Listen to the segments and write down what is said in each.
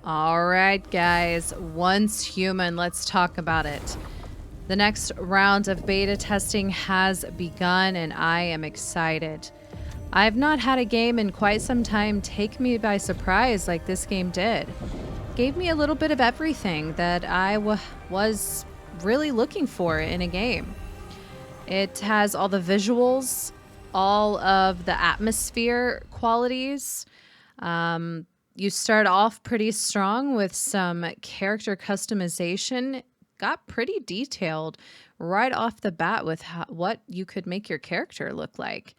All right, guys. Once human, let's talk about it. The next round of beta testing has begun, and I am excited. I've not had a game in quite some time take me by surprise like this game did. Gave me a little bit of everything that I was really looking for in a game. It has all the visuals, all of the atmosphere qualities. You start off pretty strong with some character customization. Got pretty detailed right off the bat with what you could make your character look like.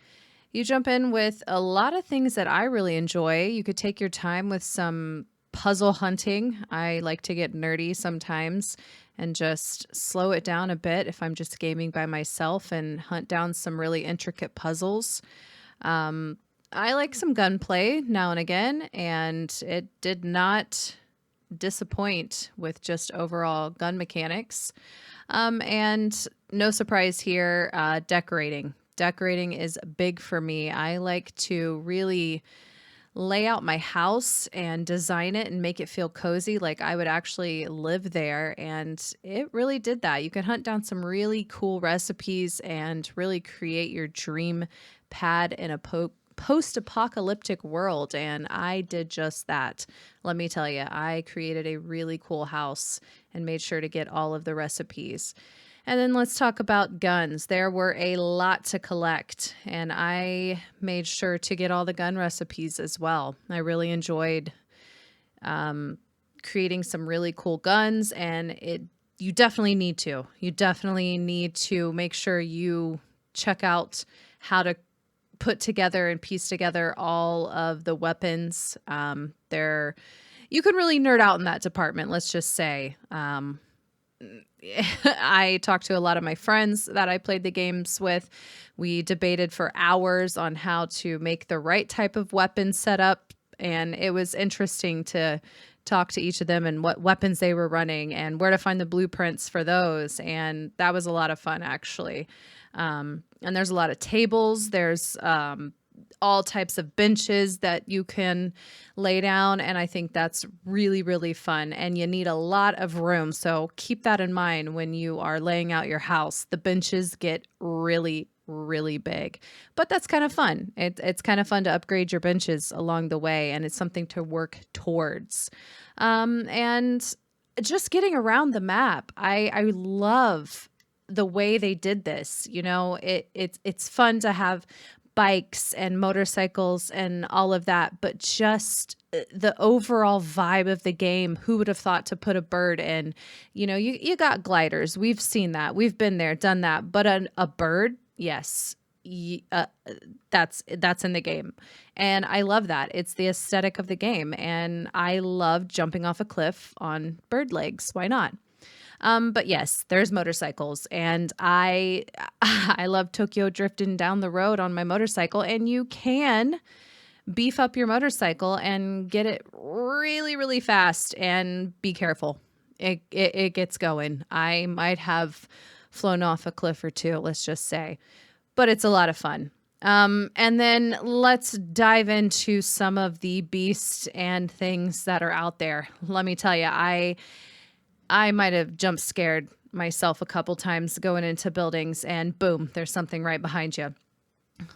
You jump in with a lot of things that I really enjoy. You could take your time with some puzzle hunting. I like to get nerdy sometimes and just slow it down a bit if I'm just gaming by myself and hunt down some really intricate puzzles. I like some gunplay now and again, and it did not disappoint with just overall gun mechanics. And no surprise here, decorating. Decorating is big for me. I like to really lay out my house and design it and make it feel cozy like I would actually live there. And it really did that. You can hunt down some really cool recipes and really create your dream pad in a post-apocalyptic world, and I did just that. Let me tell you, I created a really cool house and made sure to get all of the recipes. And then let's talk about guns. There were a lot to collect, and I made sure to get all the gun recipes as well. I really enjoyed creating some really cool guns, and you definitely need to. You definitely need to make sure you check out how to put together and piece together all of the weapons. You can really nerd out in that department, let's just say. I talked to a lot of my friends that I played the games with. We debated for hours on how to make the right type of weapon setup, and it was interesting to talk to each of them and what weapons they were running and where to find the blueprints for those. And that was a lot of fun, actually. And there's a lot of tables. There's all types of benches that you can lay down. And I think that's really, really fun. And you need a lot of room. So keep that in mind when you are laying out your house. The benches get really, really big. But that's kind of fun. It's kind of fun to upgrade your benches along the way. And it's something to work towards. And just getting around the map. I love the way they did this. You know, it's fun to have bikes and motorcycles and all of that, but just the overall vibe of the game. Who would have thought to put a bird in? You know, you got gliders. We've seen that. We've been there, done that. But a bird, yes, that's in the game, and I love that. It's the aesthetic of the game, and I love jumping off a cliff on bird legs. Why not? But yes, there's motorcycles, and I I love Tokyo drifting down the road on my motorcycle, and you can beef up your motorcycle and get it really, really fast, and be careful. It gets going. I might have flown off a cliff or two, let's just say, but it's a lot of fun. And then let's dive into some of the beasts and things that are out there. Let me tell you, I might have jump scared myself a couple times going into buildings, and boom, there's something right behind you.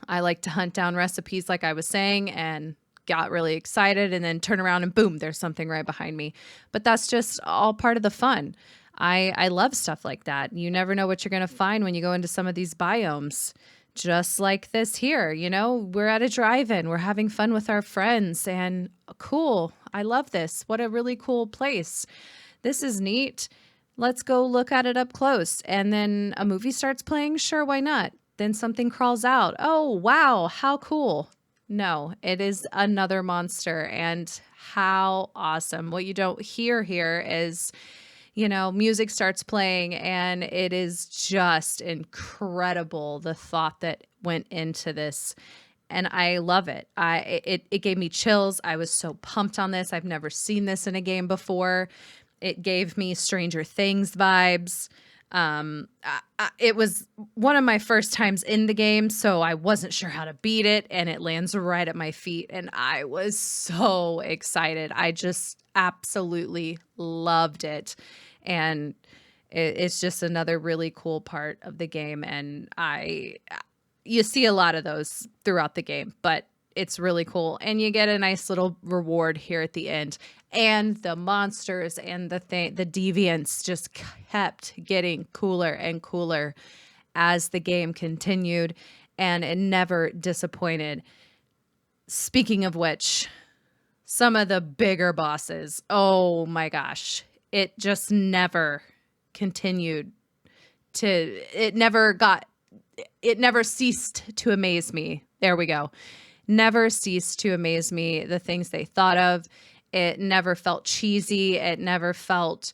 I like to hunt down recipes, like I was saying, and got really excited and then turn around and boom, there's something right behind me. But that's just all part of the fun. I love stuff like that. You never know what you're going to find when you go into some of these biomes. Just like this here, you know, we're at a drive-in, we're having fun with our friends, and cool. I love this. What a really cool place. This is neat. Let's go look at it up close. And then a movie starts playing. Sure, why not? Then something crawls out. Oh, wow, how cool. No, it is another monster. And how awesome. What you don't hear here is, you know, music starts playing, and it is just incredible, the thought that went into this. And I love it. It gave me chills. I was so pumped on this. I've never seen this in a game before. It gave me Stranger Things vibes. It was one of my first times in the game, so I wasn't sure how to beat it, and it lands right at my feet, and I was so excited. I just absolutely loved it, and it's just another really cool part of the game, and you see a lot of those throughout the game, but it's really cool. And you get a nice little reward here at the end. And the monsters and the deviants just kept getting cooler and cooler as the game continued, and it never disappointed. Speaking of which, some of the bigger bosses, oh my gosh, it just never continued to, it never ceased to amaze me. There we go. Never ceased to amaze me, the things they thought of. It never felt cheesy. It never felt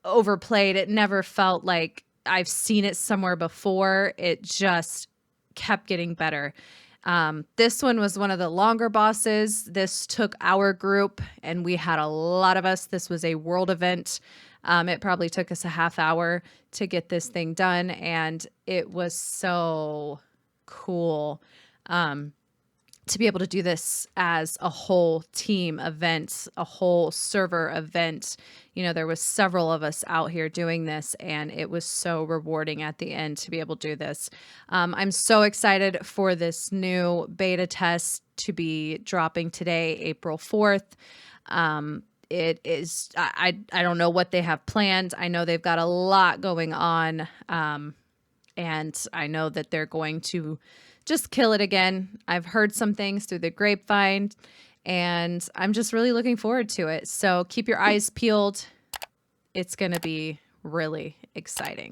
overplayed. It never felt like I've seen it somewhere before. It just kept getting better. This one was one of the longer bosses. This took our group, and we had a lot of us. This was a world event. It probably took us a half hour to get this thing done, and it was so cool to be able to do this as a whole team event, a whole server event. You know, there was several of us out here doing this, and it was so rewarding at the end to be able to do this. I'm so excited for this new beta test to be dropping today, April 4th. It is, I don't know what they have planned. I know they've got a lot going on. And I know that they're going to just kill it again. I've heard some things through the grapevine, and I'm just really looking forward to it. So keep your eyes peeled. It's going to be really exciting.